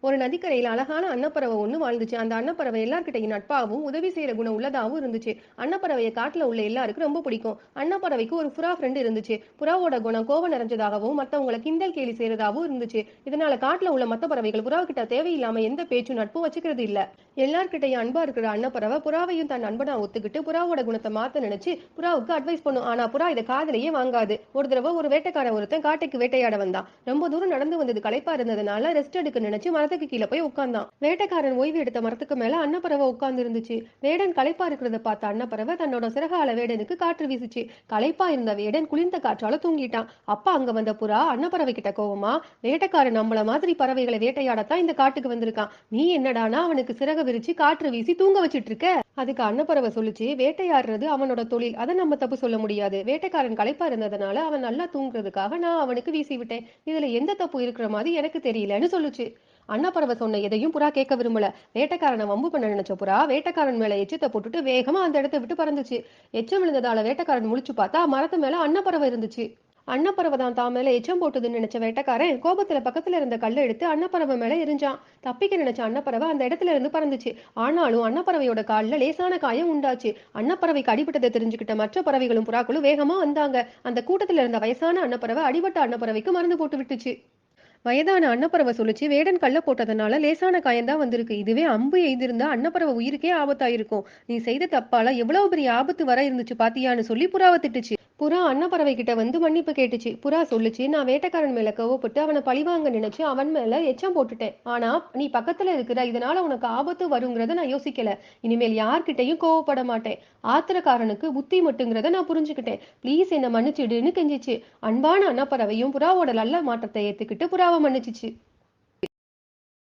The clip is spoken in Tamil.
ஒரு நதிக்கரையில அழகான அன்னப்பறவை ஒண்ணு வாழ்ந்துச்சு. அந்த அன்னப்பறவை எல்லார்கிட்டயும் நட்பாகவும், உதவி செய்யற குணம் உள்ளதாவும் இருந்துச்சு. அன்னப்பறவைய காட்டுல உள்ள எல்லாருக்கும் ரொம்ப பிடிக்கும். அன்னப்பறவைக்கு ஒரு புறா ஃப்ரெண்ட் இருந்துச்சு. புறாவோட குணம் கோவம் நிறைஞ்சதாகவும், மத்தவங்கள கிண்டல் கேலி செய்யறதாவும் இருந்துச்சு. இதனால காட்டுல உள்ள மத்த பறவைகள் புறா கிட்ட தேவையில்லாம எந்த பேச்சும் நட்பும் வச்சுக்கிறது இல்ல. எல்லார்கிட்டயும் அன்பா இருக்கிற அன்னப்பறவை புறாவையும் தன் நண்பனா ஒத்துக்கிட்டு புறாவோட குணத்தை மாத்த நினைச்சு புறாவுக்கு அட்வைஸ் பண்ணும். ஆனா புறா இதை காதலையே வாங்காது. ஒரு தடவை ஒரு வேட்டைக்காரன் ஒருத்தன் காட்டுக்கு வேட்டையாட வந்தான். ரொம்ப தூரம் நடந்து வந்தது களைப்பா இருந்ததுனால ரெஸ்ட் எடுக்க நினைச்சு மரத்துக்கு கீழே போய் உட்கார்ந்தான். வேட்டைக்காரன் ஓய்வு எடுத்த மரத்துக்கு மேல அன்னப்பறவை உட்கார்ந்து இருந்துச்சு. வேடன் களைப்பா இருக்கிறத பார்த்த அன்னப்பறவை தன்னோட சிறகால வேடனுக்கு காற்று வீசுச்சு. களைப்பா இருந்த வேடன் குளிர்ந்த காற்றால தூங்கிட்டான். அப்ப அங்க வந்த புறா அன்னப்பறவை கிட்ட கோவமா, வேட்டைக்காரன் நம்மள மாதிரி பறவைகளை வேட்டையாடத்தான் இந்த காட்டுக்கு வந்திருக்கான். நீ என்னடானா அவனுக்கு சிறக விரிச்சு காற்று வீசி தூங்க வச்சிட்டு இருக்க. அதுக்கு அன்னப்பறவை சொல்லுச்சு, வேட்டையாடுறது அவனோட தொழில், அதை நம்ம தப்பு சொல்ல முடியாது. வேட்டைக்காரன் களைப்பா இருந்ததுனால அவன் நல்லா தூங்குறதுக்காக நான் அவனுக்கு வீசி விட்டேன். இதுல எந்த தப்பு இருக்கிற மாதிரி எனக்கு தெரியலன்னு சொல்லுச்சு. அன்னப்பறவை சொன்ன எதையும் புறா கேட்க விரும்பல. வேட்டைக்காரனை வம்பு பண்ண நினைச்ச புறா வேட்டைக்காரன் மேல எச்சத்தை போட்டுட்டு வேகமா அந்த இடத்தை விட்டு பறந்துச்சு. எச்சம் விழுந்ததால வேட்டைக்காரன் முழிச்சு பார்த்தா மரத்து மேல அன்னப்பறவை இருந்துச்சு. அன்னப்பறவை தான் மேல எச்சம் போட்டுதுன்னு நினைச்ச வேட்டைக்காரன் கோபத்துல பக்கத்துல இருந்த கல்லை எடுத்து அன்னப்பறவை மேல எரிஞ்சான். தப்பிக்க நினைச்ச அன்னப்பறவை அந்த இடத்துல இருந்து பறந்துச்சு. ஆனாலும் அன்னப்பறவையோட கால்ல லேசான காயம் உண்டாச்சு. அன்னப்பறவைக்கு அடிபட்டதை தெரிஞ்சுக்கிட்ட மற்ற பறவைகளும் புறாக்களும் வேகமா வந்தாங்க. அந்த கூட்டத்துல இருந்த வயசான அன்னப்பறவை அடிபட்ட அன்னப்பறவைக்கு மருந்து போட்டு விட்டுச்சு. வயதான அன்னப்பறவை சொல்லுச்சு, வேடன் கல்ல போட்டதுனால லேசான காயம்தான் வந்திருக்கு. இதுவே அம்பு எய்திருந்தா அன்னப்பறவை உயிருக்கே ஆபத்தாயிருக்கும். நீ செய்த தப்பால எவ்வளவு பெரிய ஆபத்து வர இருந்துச்சு பாத்தியான்னு சொல்லி புறாவை திட்டுச்சு. புறா அன்னப்பறவை கிட்ட வந்து மன்னிப்பு கேட்டுச்சு. புறா சொல்லுச்சு, நான் வேட்டைக்காரன் மேல கோவப்பட்டு அவனை பழிவாங்க நினைச்சு அவன் மேல எச்சம் போட்டுட்டேன். ஆனா நீ பக்கத்துல இருக்கிற, இதனால உனக்கு ஆபத்து வருங்கிறத நான் யோசிக்கல. இனிமேல் யார்கிட்டயும் கோவப்பட மாட்டேன். ஆத்திரக்காரனுக்கு புத்தி மட்டுங்கிறத நான் புரிஞ்சுக்கிட்டேன். ப்ளீஸ் என்ன மன்னிச்சிடுன்னு கெஞ்சிச்சு. அன்பான அன்னப்பறவையும் புறாவோட நல்ல மாற்றத்தை ஏத்துக்கிட்டு புறாவை மன்னிச்சிச்சு.